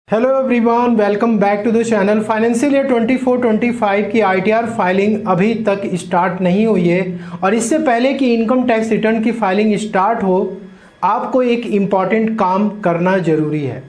Hello everyone, welcome back to the channel. Financial year 24-25 की ITR filing अभी तक start नहीं हुई है और इससे पहले कि इनकम टैक्स रिटर्न की फाइलिंग स्टार्ट हो, आपको एक इम्पॉर्टेंट काम करना ज़रूरी है।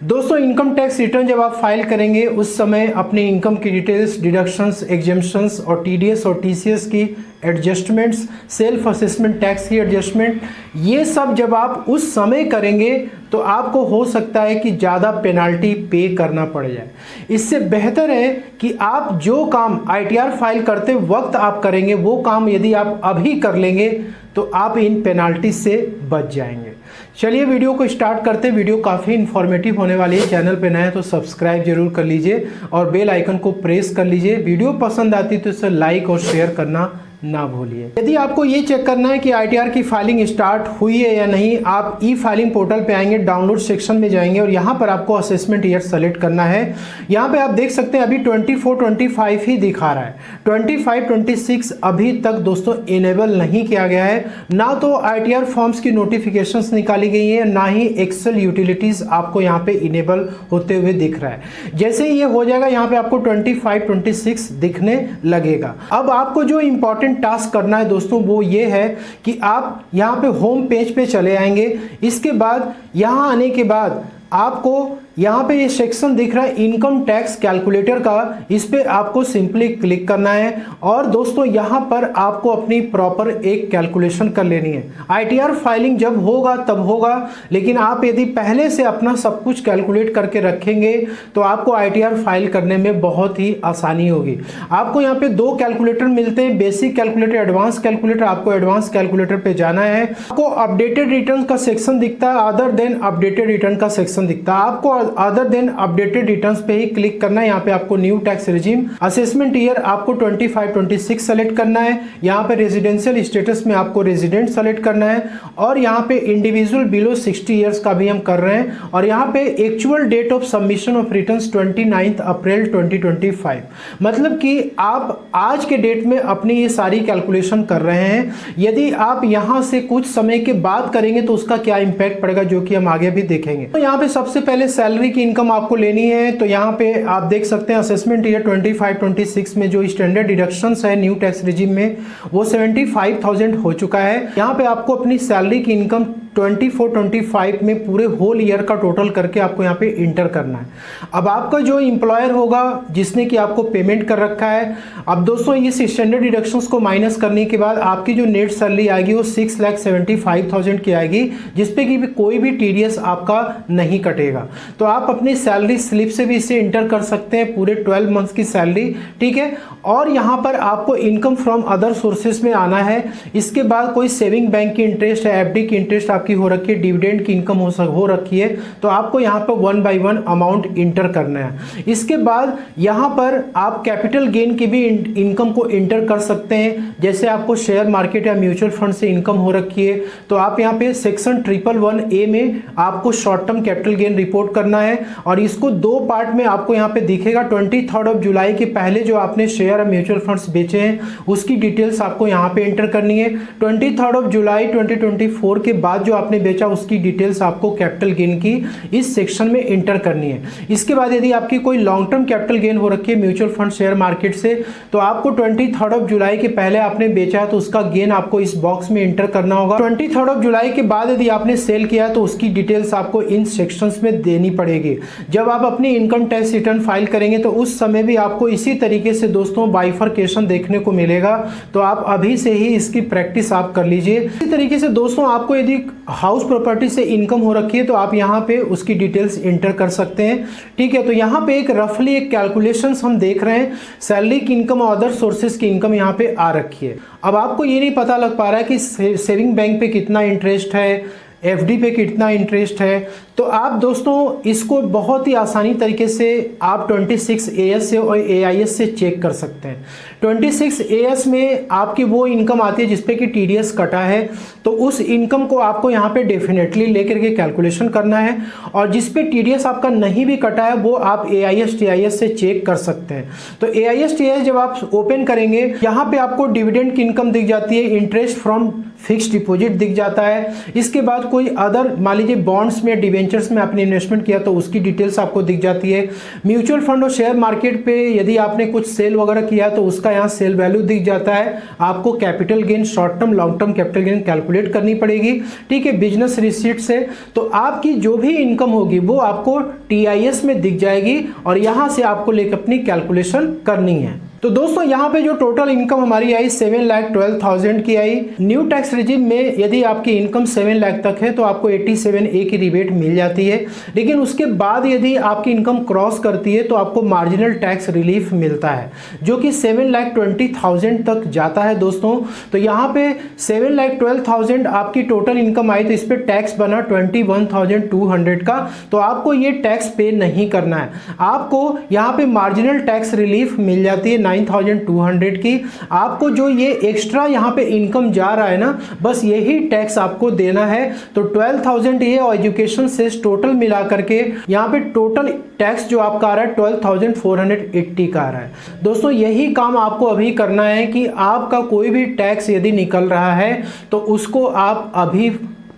दोस्तों, इनकम टैक्स रिटर्न जब आप फाइल करेंगे उस समय अपने इनकम की डिटेल्स, डिडक्शंस, एग्जेम्पशंस और टीडीएस और टीसीएस की एडजस्टमेंट्स, सेल्फ असेसमेंट टैक्स की एडजस्टमेंट, ये सब जब आप उस समय करेंगे तो आपको हो सकता है कि ज़्यादा पेनाल्टी पे करना पड़ जाए। इससे बेहतर है कि आप जो काम आईटीआर फाइल करते वक्त आप करेंगे, वो काम यदि आप अभी कर लेंगे तो आप इन पेनाल्टी से बच जाएंगे। चलिए वीडियो को स्टार्ट करते। वीडियो काफ़ी इन्फॉर्मेटिव होने वाली है। चैनल पे नए हैं तो सब्सक्राइब जरूर कर लीजिए और बेल आइकन को प्रेस कर लीजिए। वीडियो पसंद आती तो इसे लाइक और शेयर करना ना भूलिए। यदि आपको ये चेक करना है कि आईटीआर की फाइलिंग स्टार्ट हुई है या नहीं, आप ई फाइलिंग पोर्टल पे आएंगे, डाउनलोड सेक्शन में जाएंगे और यहाँ पर आपको असेसमेंट ईयर सेलेक्ट करना है। यहाँ पे आप देख सकते हैं अभी 24-25 ही दिखा रहा है। 25-26 अभी तक दोस्तों इनेबल नहीं किया गया है। ना तो आईटीआर फॉर्म्स की नोटिफिकेशंस निकाली गई है, ना ही एक्सेल यूटिलिटीज आपको यहाँ पे इनेबल होते हुए दिख रहा है। जैसे ही ये हो जाएगा यहाँ पे आपको 25-26 दिखने लगेगा। अब आपको जो इंपॉर्टेंट टास्क करना है दोस्तों वो ये है कि आप यहां पे होम पेज पे चले आएंगे। इसके बाद यहां आने के बाद आपको यहाँ पे ये सेक्शन दिख रहा है इनकम टैक्स कैलकुलेटर का, इस पे आपको सिंपली क्लिक करना है और दोस्तों यहाँ पर आपको अपनी प्रॉपर एक कैलकुलेशन कर लेनी है। आईटीआर फाइलिंग जब होगा तब होगा, लेकिन आप यदि पहले से अपना सब कुछ कैलकुलेट करके रखेंगे तो आपको आईटीआर फाइल करने में बहुत ही आसानी होगी। आपको यहाँ पे दो कैलकुलेटर मिलते हैं, बेसिक कैलकुलेटर, एडवांस कैलकुलेटर। आपको एडवांस कैलकुलेटर पे जाना है। आपको अपडेटेड रिटर्न का सेक्शन दिखता है, अदर देन अपडेटेड रिटर्न का सेक्शन दिखता है। आपको अदर देन अपडेटेड रिटर्न्स पे ही क्लिक करना है। यहाँ पे आपको new tax regime, assessment year आपको 25-26 सेलेक्ट करना है। यहाँ पे रेजिडेंशियल स्टेटस में आपको रेजिडेंट सेलेक्ट करना है और यहाँ पे इंडिविजुअल बिलो 60 ईयर्स का भी हम कर रहे हैं। और यहाँ पे actual date of submission of returns 29 April 2025, मतलब कि आप आज के डेट में अपनी ये सारी कैलकुलेशन कर रहे हैं। यदि आप यहाँ से कुछ समय के बाद करेंगे तो उसका क्या इंपैक्ट पड़ेगा, जो कि हम आगे भी देखेंगे। तो यहाँ पे सबसे पहले सैलरी की इनकम आपको लेनी है। तो यहाँ पे आप देख सकते हैं असेसमेंट ईयर 25-26 में जो स्टैंडर्ड डिडक्शंस है न्यू टैक्स रिजीम में वो 75,000 हो चुका है। यहाँ पे आपको अपनी सैलरी की इनकम 24-25 में पूरे होल ईयर का टोटल करके आपको यहाँ पे इंटर करना है। अब आपका जो एम्प्लॉयर होगा जिसने कि आपको पेमेंट कर रखा है, अब दोस्तों इस स्टैंडर्ड डिडक्शंस को माइनस करने के बाद आपकी जो नेट सैलरी आएगी वो 6,75,000 की आएगी, जिसपे कि कोई भी टीडीएस आपका नहीं कटेगा। तो आप अपनी सैलरी स्लिप से भी इसे इंटर कर सकते हैं, पूरे 12 मंथ्स की सैलरी, ठीक है। और यहाँ पर आपको इनकम फ्रॉम अदर सोर्सेस में आना है। इसके बाद कोई सेविंग बैंक की इंटरेस्ट है, एफडी की इंटरेस्ट आपकी हो रखी है, डिविडेंड की इनकम हो रखी है, तो आपको यहाँ पर 1 बाय 1 अमाउंट इंटर करना है। इसके बाद यहाँ पर आप कैपिटल गेन की भी इनकम को इंटर कर सकते हैं। जैसे आपको शेयर मार्केट या म्यूचुअल फंड से इनकम हो रखी है तो आप यहाँ पे सेक्शन 111A में आपको short term capital gain report करना है और इसको दो पार्ट में आपको यहाँ पे दिखेगा। 23 जुलाई के पहले जो आपने शेयर और म्यूचुअल फंड्स बेचे हैं उसकी डिटेल्स आपको यहाँ पे एंटर करनी है। 23 जुलाई 2024 के बाद जो आपने बेचा उसकी डिटेल्स आपको कैपिटल गेन की इस सेक्शन में एंटर करनी है। इसके बाद यदि आपकी कोई लॉन्ग टर्म कैपिटल गेन हो रखी है म्यूचुअल फंड शेयर मार्केट से तो आपको 23 जुलाई के पहले आपने बेचा है तो उसका गेन आपको इस बॉक्स में एंटर करना होगा। 23 जुलाई के बाद यदि आपने सेल किया तो उसकी डिटेल्स आपको इन सेक्शंस में देनी पड़ेगी। जब आप अपनी इनकम टैक्स रिटर्न फाइल करेंगे तो उस समय भी आपको इसी तरीके से दोस्तों बाइफरकेशन देखने को मिलेगा, तो आप अभी से ही इसकी प्रैक्टिस आप कर लीजिए। इसी तरीके से दोस्तों आपको यदि हाउस प्रॉपर्टी से इनकम हो रखी है तो आप यहाँ पे उसकी डिटेल्स इंटर कर सकते हैं, ठीक है। तो यहाँ पे एक रफली एक कैलकुलेशंस हम देख रहे हैं, सैलरी की इनकम और अदर सोर्सेज की इनकम यहाँ पे आ रखी है। अब आपको ये नहीं पता लग पा रहा है कि सेविंग बैंक पे कितना इंटरेस्ट है, एफडी पे कितना इंटरेस्ट है, तो आप दोस्तों इसको बहुत ही आसानी तरीके से आप 26AS से और AIS से चेक कर सकते हैं। 26AS में आपकी वो इनकम आती है जिसपे कि टीडीएस कटा है, तो उस इनकम को आपको यहाँ पे डेफिनेटली लेकर के कैलकुलेशन करना है और जिसपे टीडीएस आपका नहीं भी कटा है वो आप AIS TIS से चेक कर सकते हैं। तो AIS TIS जब आप ओपन करेंगे यहाँ पे आपको डिविडेंड की इनकम दिख जाती है, इंटरेस्ट फ्रॉम फिक्स डिपॉजिट दिख जाता है। इसके बाद कोई अदर मान लीजिए बॉन्ड्स में डिवेंचर्स में आपने इन्वेस्टमेंट किया तो उसकी डिटेल्स आपको दिख जाती है। म्यूचुअल फंड और शेयर मार्केट पे यदि आपने कुछ सेल वगैरह किया तो उसका यहाँ सेल वैल्यू दिख जाता है। आपको capital gain, short term long term capital gain calculate करनी पड़ेगी, ठीक है, बिजनेस रिसीट से। तो आपकी जो भी इनकम होगी वो आपको TIS में दिख जाएगी और यहाँ से आपको लेकर अपनी कैलकुलेशन करनी है। तो दोस्तों यहाँ पे जो टोटल इनकम हमारी आई 7,12,000 की आई। न्यू टैक्स रिजिम में यदि आपकी इनकम 7 लाख तक है तो आपको 87A की रिबेट मिल जाती है, लेकिन उसके बाद यदि आपकी इनकम क्रॉस करती है तो आपको मार्जिनल टैक्स रिलीफ मिलता है जो कि 7,20,000 तक जाता है दोस्तों। तो यहाँ पे 7,12,000 आपकी टोटल इनकम आई तो इस पर टैक्स बना 21,200 का, तो आपको ये टैक्स पे नहीं करना है। आपको यहाँ पे मार्जिनल टैक्स रिलीफ मिल जाती है 9,200 की। आपको जो ये एक्स्ट्रा यहाँ पे इनकम जा रहा है ना, बस यही टैक्स आपको देना है। तो 12,000 ये और एजुकेशन से टोटल मिला करके यहाँ पे टोटल टैक्स जो आपका आ रहा है 12,480 का आ रहा है। दोस्तों यही काम आपको अभी करना है कि आपका कोई भी टैक्स यदि निकल रहा है तो उसको आप अभी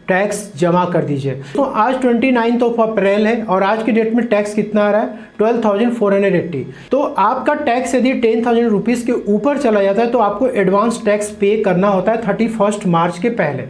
टैक्स जमा कर दीजिए। तो आज 29 अप्रैल है और आज की डेट में टैक्स कितना आ रहा है 12,480। तो आपका टैक्स यदि 10,000 रुपीज़ के ऊपर चला जाता है तो आपको एडवांस टैक्स पे करना होता है 31 मार्च के पहले।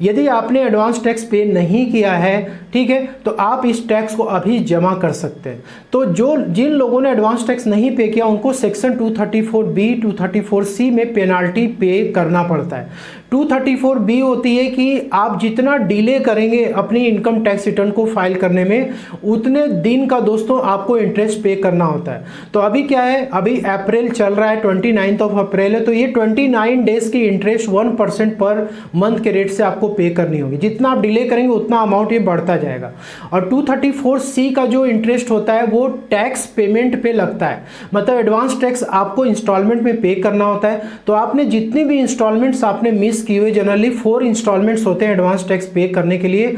यदि आपने एडवांस टैक्स पे नहीं किया है, ठीक है, तो आप इस टैक्स को अभी जमा कर सकते हैं। तो जिन लोगों ने एडवांस टैक्स नहीं पे किया उनको सेक्शन 234B 234C में पेनाल्टी पे करना पड़ता है। 234B होती है कि आप जितना डिले करेंगे अपनी इनकम टैक्स रिटर्न को फाइल करने में उतने दिन का दोस्तों आपको इंटरेस्ट पे करना होता है। तो अभी क्या है, अभी अप्रैल चल रहा है, 29 अप्रैल है, तो ये 29 डेज की इंटरेस्ट 1% पर मंथ के रेट से आपको पे करनी होगी। जितना आप डिले करेंगे उतना अमाउंट ये बढ़ता जाएगा। और 234C का जो इंटरेस्ट होता है वो टैक्स पेमेंट पे लगता है, मतलब एडवांस टैक्स आपको इंस्टॉलमेंट में पे करना होता है। तो आपने जितनी भी इंस्टॉलमेंट्स आपने मिस की हुई, जनरली 4 इंस्टॉलमेंट्स होते हैं एडवांस टैक्स पे करने के लिए,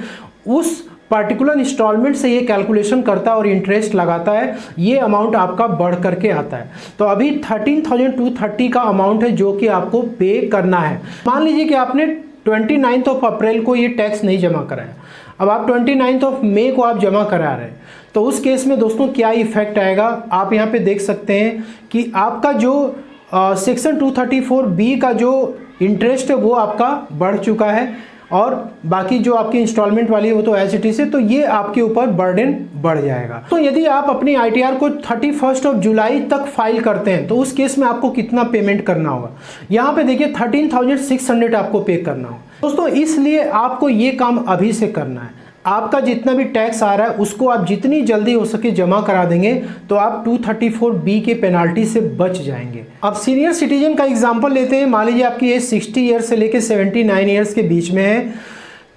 उस पार्टिकुलर इंस्टॉलमेंट से ये कैलकुलेशन करता है और इंटरेस्ट लगाता है, ये अमाउंट आपका बढ़ करके आता है। तो अभी 13,230 का अमाउंट है जो कि आपको पे करना है। मान लीजिए कि आपने 29 अप्रैल को ये टैक्स नहीं जमा कराया, अब आप 29 मई को आप जमा करा रहे हैं, तो उस केस में दोस्तों क्या इफेक्ट आएगा आप यहाँ पे देख सकते हैं कि आपका जो सेक्शन 234B का जो इंटरेस्ट है वो आपका बढ़ चुका है और बाकी जो आपकी इंस्टॉलमेंट वाली है वो तो एज इट इज है, तो ये आपके ऊपर बर्डन बढ़ जाएगा। तो यदि आप अपनी ITR को 31 जुलाई तक फाइल करते हैं तो उस केस में आपको कितना पेमेंट करना होगा, यहाँ पे देखिए 13,600 आपको पे करना होगा। दोस्तों इसलिए आपको ये काम अभी से करना है। आपका जितना भी टैक्स आ रहा है उसको आप जितनी जल्दी हो सके जमा करा देंगे तो आप 234B के पेनाल्टी से बच जाएंगे। अब सीनियर सिटीजन का एग्जांपल लेते हैं। मान लीजिए आपकी एज 60 ईयर्स से लेकर 79 ईयर्स के बीच में है,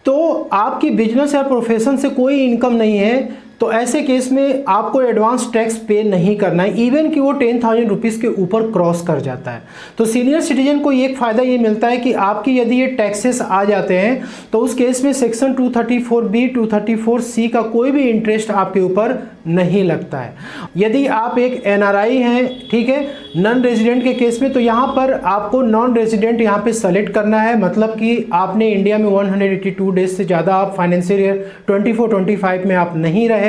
तो आपकी बिजनेस या प्रोफेशन से कोई इनकम नहीं है, तो ऐसे केस में आपको एडवांस टैक्स पे नहीं करना है, इवन कि वो 10,000 रुपीज़ के ऊपर क्रॉस कर जाता है। तो सीनियर सिटीजन को एक फ़ायदा ये मिलता है कि आपकी यदि ये टैक्सेस आ जाते हैं तो उस केस में सेक्शन 234B 234C का कोई भी इंटरेस्ट आपके ऊपर नहीं लगता है। यदि आप एक NRI हैं, ठीक है, नॉन रेजिडेंट के केस में, तो यहाँ पर आपको नॉन रेजिडेंट यहाँ पे सेलेक्ट करना है, मतलब कि आपने इंडिया में 182 डेज से ज़्यादा आप फाइनेंशियल ईयर 24-25 में आप नहीं रहे।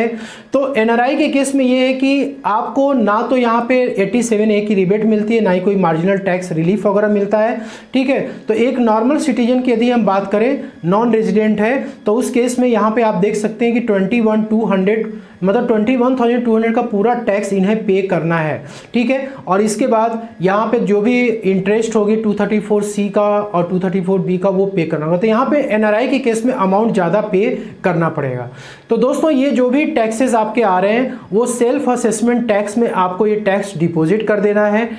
तो NRI के केस में ये है कि आपको ना तो यहाँ पे 87A की रिबेट मिलती है, ना ही कोई मार्जिनल टैक्स रिलीफ वगैरह मिलता है, ठीक है। तो एक नॉर्मल सिटीजन की यदि हम बात करें, नॉन रेजिडेंट है, तो उस केस में यहाँ पे आप देख सकते हैं कि 21,200 मतलब 21,200 का पूरा टैक्स इन्हें पे करना है, ठीक है। और इसके बाद यहाँ पे जो भी इंटरेस्ट होगी 234C का और 234B का वो पे करना होगा। तो यहाँ पे NRI के केस में अमाउंट ज़्यादा पे करना पड़ेगा। तो दोस्तों ये जो भी टैक्सेस आपके आ रहे हैं वो सेल्फ असेसमेंट टैक्स में आपको ये टैक्स डिपॉजिट कर देना है।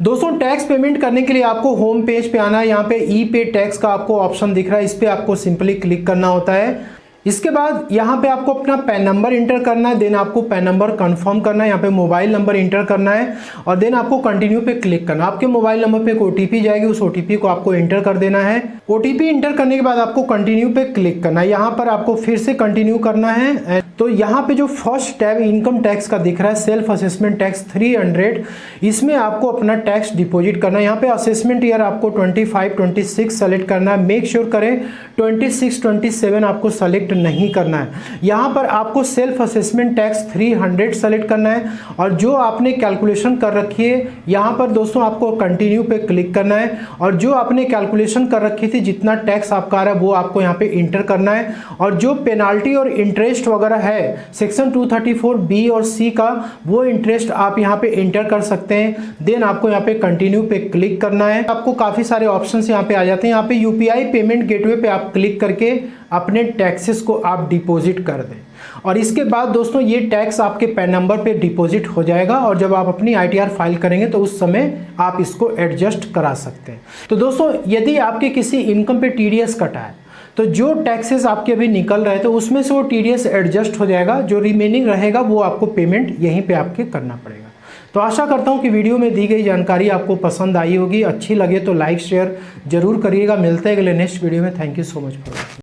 दोस्तों टैक्स पेमेंट करने के लिए आपको होम पेज पे आना है। यहाँ पे ई पे टैक्स का आपको ऑप्शन दिख रहा है, इस पर आपको सिंपली क्लिक करना होता है। इसके बाद यहाँ पे आपको अपना पैन नंबर इंटर करना है, देन आपको पैन नंबर कंफर्म करना है, यहाँ पे मोबाइल नंबर इंटर करना है और देन आपको कंटिन्यू पे क्लिक करना है। आपके मोबाइल नंबर पे एक ओटीपी जाएगी, उस ओटीपी को आपको इंटर कर देना है। ओटीपी इंटर करने के बाद आपको कंटिन्यू पे क्लिक करना है। यहाँ पर आपको फिर से कंटिन्यू करना है। तो यहाँ पे जो फर्स्ट टैब इनकम टैक्स का दिख रहा है सेल्फ असेसमेंट टैक्स 300, इसमें आपको अपना टैक्स डिपॉजिट करना है। यहाँ पे असेसमेंट ईयर आपको 25-26 सेलेक्ट करना है। मेक श्योर करें 26-27 आपको सेलेक्ट नहीं करना है। यहाँ पर आपको सेल्फ असेसमेंट टैक्स 300 सेलेक्ट करना है और जो आपने कैलकुलेशन कर रखी है यहाँ पर दोस्तों आपको कंटिन्यू पे क्लिक करना है और जो आपने कैलकुलेशन कर रखी थी जितना टैक्स आपका आ रहा है वो आपको यहाँ पे इंटर करना है। और जो पेनाल्टी और इंटरेस्ट वगैरह है सेक्शन 234B और C का वो इंटरेस्ट आप यहाँ पे इंटर कर सकते हैं। देन आपको यहाँ पे कंटिन्यू पे क्लिक करना है। आपको काफ़ी सारे ऑप्शंस यहाँ पे आ जाते हैं। यहाँ पे यूपीआई पेमेंट गेटवे पे आप क्लिक करके अपने टैक्सेस को आप डिपॉजिट कर दें और इसके बाद दोस्तों ये टैक्स आपके पैन नंबर पे डिपॉजिट हो जाएगा और जब आप अपनी आईटीआर फाइल करेंगे तो उस समय आप इसको एडजस्ट करा सकते हैं। तो दोस्तों यदि आपके किसी इनकम पे टीडीएस कटा है तो जो टैक्सेस आपके अभी निकल रहे थे उसमें से वो टीडीएस एडजस्ट हो जाएगा, जो रिमेनिंग रहेगा वो आपको पेमेंट यहीं पे आपके करना पड़ेगा। तो आशा करता हूँ कि वीडियो में दी गई जानकारी आपको पसंद आई होगी। अच्छी लगे तो लाइक शेयर जरूर करिएगा। मिलते हैं अगले नेक्स्ट वीडियो में। Thank you so much for watching.